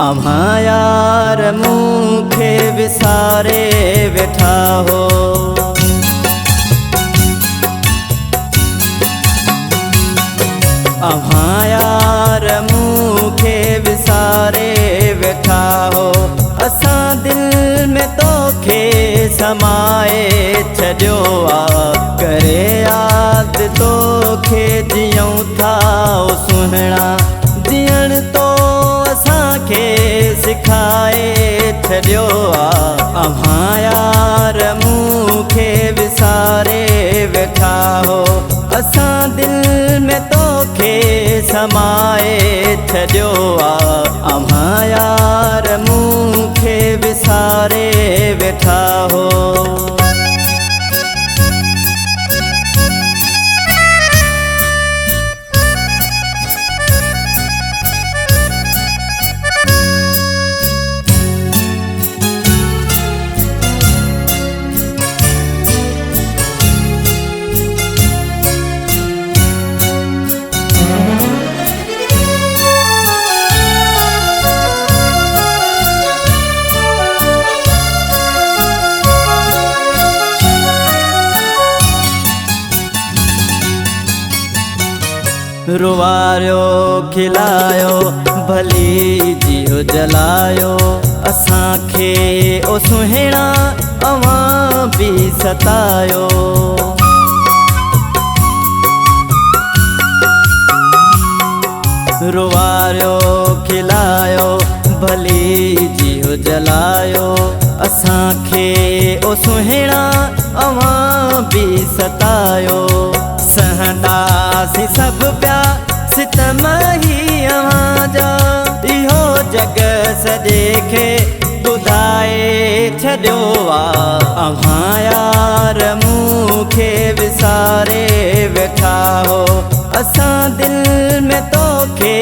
अम्हां यार मूंखे विसारे वेठा हो। अम्हां यार मूंखे विसारे वेठा हो। असां दिल में तोखे समाए छॾियो आ, करे याद तोखे जियूं था ओ सुहिणा। जीअण तो असांखे सिखाए छॾियो आ। अम्हां यार मूंखे विसारे वेठा हो। असां दिल में तोखे समाए छॾियो आ। अम्हां यार मूंखे विसारे वेठा हो। रुवारियो खिलायो भली जियो जलायो। असांखे ओ सुहिणा अवां बि सतायो। रुवारियो खिलायो भली जियो जलायो। असांखे ओ सुहिणा अवां बि सतायो। सहंदासीं सभु पिया सितम ही अव्हां जा। इहो जग सॼे खे ॿुधाए छॾियो आ। अव्हां यार मूंखे विसारे वेठा हो। असां दिल में तोखे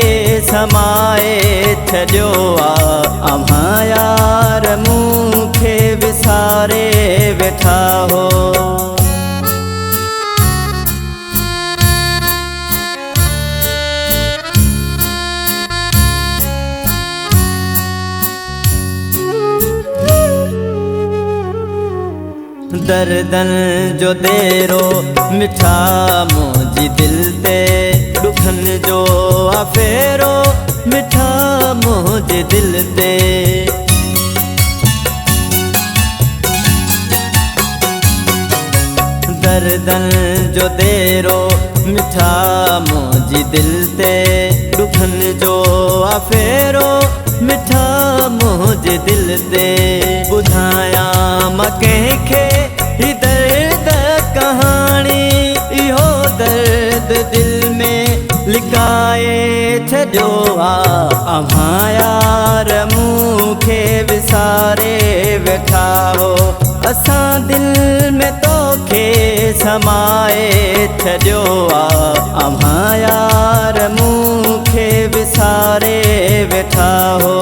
समाए छॾियो आ। अव्हां यार मूंखे विसारे वेठा हो। दर्दन जो देरो मिठा मुंहिंजी दिल ते। दुखन जो अफेरो मिठा मुंहिंजे दिल ते। दर्दन जो देरो मिठा मुंहिंजी दिल ते। दुखन जो अफेरो मिठा मुंहिंजे दिल ते। ॿुधायां मां कंहिंखे ही दर्द कहाणी। इहो दर्द दिल में लिकाए छॾियो आ। अव्हां यार मूंखे विसारे वेठा हो। असां दिल में तोखे समाए छॾियो आ। अव्हां यार मूंखे विसारे वेठा हो।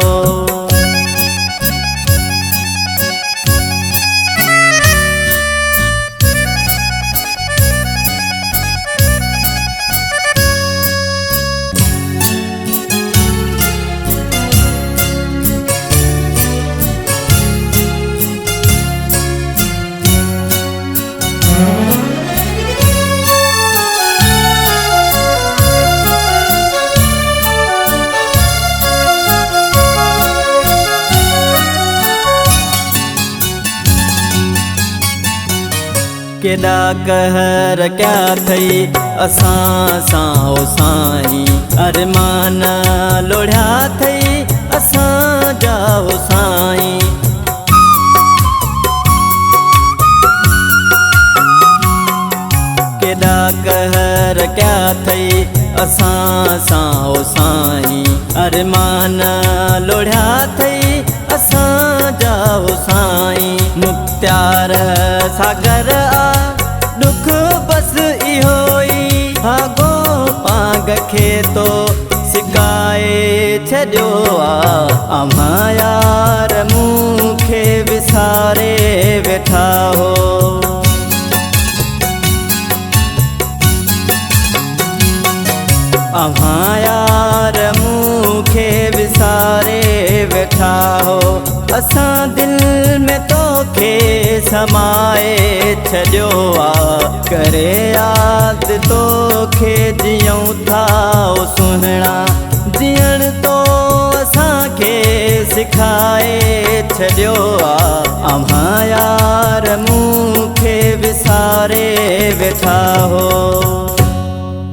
केॾा कहर क्या थई असां सां ओ साईं। अरमान लोढ़िया थई असां जा ओ साईं। केॾा कहर क्या थई असां सां ओ साईं। अरमान लोढ़िया थई असां जा ओ साईं। मुख्तियार सागर आ दुख बस इहो ई। भागो पाग खे तो सिकाए छॾियो आ। अव्हां यार मूंखे विसारे वेठा हो। अव्हां यार मूंखे विसारे वेठा हो असां दिल में तोखे समाए छॾियो आ करे याद तोखे जियूं था ओ सुहिणा जीअण तो असांखे सिखाए छॾियो आ अम्हां यार मूंखे विसारे वेठा हो।